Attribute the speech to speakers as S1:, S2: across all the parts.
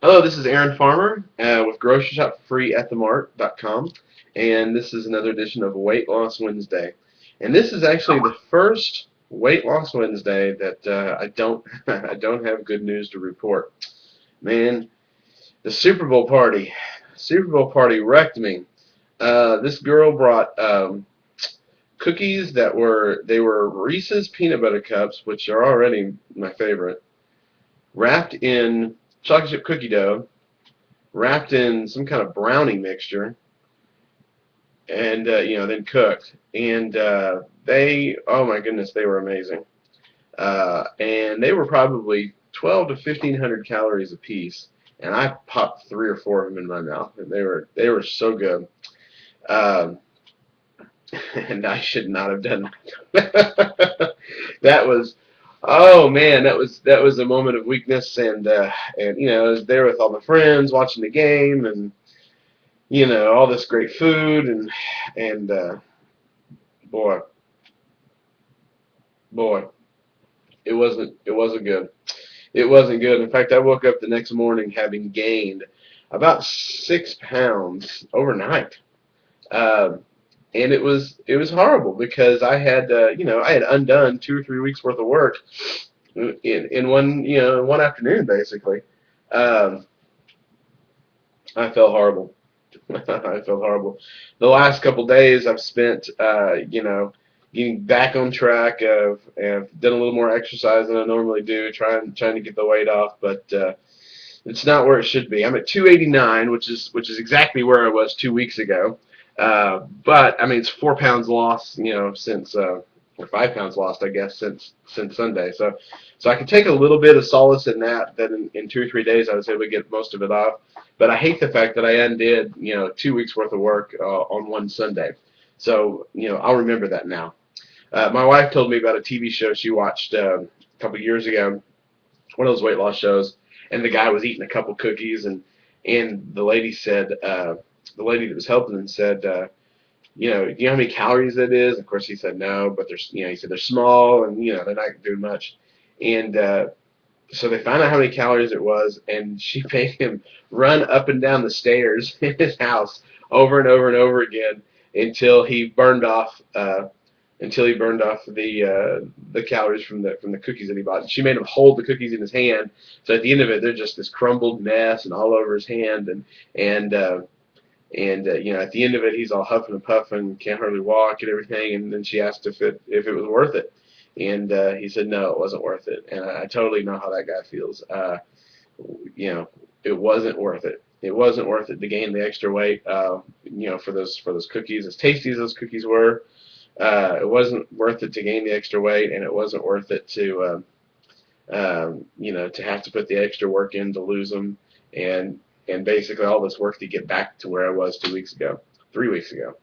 S1: Hello, this is Aaron Farmer with GroceryShopFreeAtTheMart.com, and this is another edition of Weight Loss Wednesday. And this is actually the first Weight Loss Wednesday that I don't I don't have good news to report. Man, the Super Bowl party wrecked me. This girl brought cookies they were Reese's peanut butter cups, which are already my favorite, wrapped in chocolate chip cookie dough, wrapped in some kind of brownie mixture, and then cooked. And they, oh my goodness, they were amazing. And they were probably 12 to 1500 calories a piece, and I popped 3 or 4 of them in my mouth, and they were so good. Um, and I should not have done that. That was, oh man, that was a moment of weakness, and I was there with all my friends watching the game, and all this great food, and boy, boy, it wasn't good. It wasn't good. In fact, I woke up the next morning having gained about 6 pounds overnight. Um, and it was horrible because I had undone 2 or 3 weeks worth of work in one afternoon basically. Um, I felt horrible. I felt horrible. The last couple days I've spent, getting back on track. I've done a little more exercise than I normally do, trying to get the weight off, but it's not where it should be. I'm at 289, which is exactly where I was 2 weeks ago. But I mean, it's 4 pounds lost, since or 5 pounds lost, I guess, since Sunday. So I can take a little bit of solace in that. That in 2 or 3 days I was able to get most of it off. But I hate the fact that I undid 2 weeks worth of work on one Sunday. So I'll remember that now. My wife told me about a TV show she watched a couple years ago, one of those weight loss shows, and the guy was eating a couple cookies, and the lady said, the lady that was helping him said, do you know how many calories it is? Of course, he said no, but he said they're small, and they're not doing much, and so they found out how many calories it was, and she made him run up and down the stairs in his house over and over and over again until he burned off the calories from the cookies that he bought. And she made him hold the cookies in his hand, so at the end of it, they're just this crumbled mess and all over his hand, and at the end of it, he's all huffing and puffing, can't hardly walk and everything. And then she asked if it was worth it, and he said no, it wasn't worth it. And I totally know how that guy feels. It wasn't worth it. It wasn't worth it to gain the extra weight. For those cookies, as tasty as those cookies were, it wasn't worth it to gain the extra weight, and it wasn't worth it to have to put the extra work in to lose them, and basically all this work to get back to where I was 2 weeks ago, 3 weeks ago.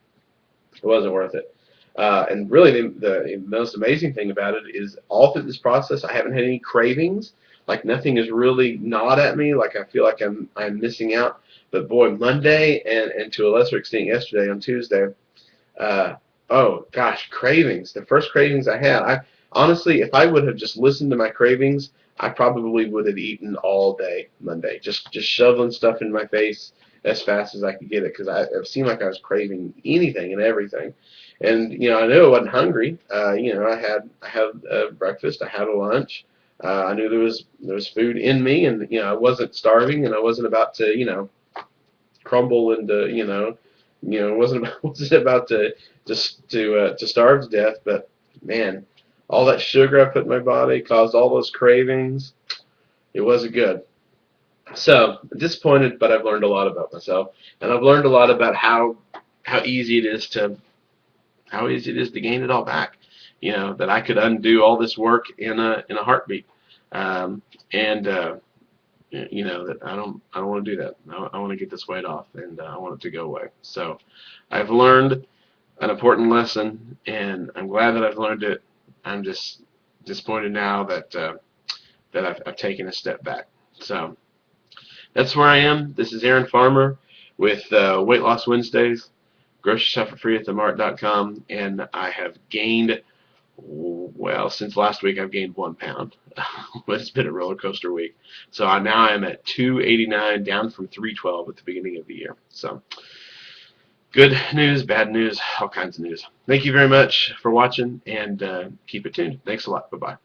S1: It wasn't worth it. And really, the most amazing thing about it is all through this process, I haven't had any cravings. Like nothing is really gnawed at me. Like I feel like I'm missing out. But boy, Monday and to a lesser extent yesterday on Tuesday, uh, oh gosh, cravings. The first cravings I had, I honestly, if I would have just listened to my cravings, I probably would have eaten all day Monday, just shoveling stuff in my face as fast as I could get it, because it seemed like I was craving anything and everything. And I knew I wasn't hungry. I had breakfast, I had a lunch. I knew there was food in me, and I wasn't starving, and I wasn't about to crumble into wasn't about to starve to death. But man, all that sugar I put in my body caused all those cravings. It wasn't good. So disappointed, but I've learned a lot about myself, and I've learned a lot about how easy it is to gain it all back. That I could undo all this work in a heartbeat, and that I don't want to do that. I want to get this weight off, and I want it to go away. So I've learned an important lesson, and I'm glad that I've learned it. I'm just disappointed now that I've taken a step back. So that's where I am. This is Aaron Farmer with Weight Loss Wednesdays, grocery shop for free at themart.com, and I have gained Well, since last week I've gained 1 pound. It's been a roller coaster week. So now I'm at 289, down from 312 at the beginning of the year. So good news, bad news, all kinds of news. Thank you very much for watching, and keep it tuned. Thanks a lot. Bye-bye.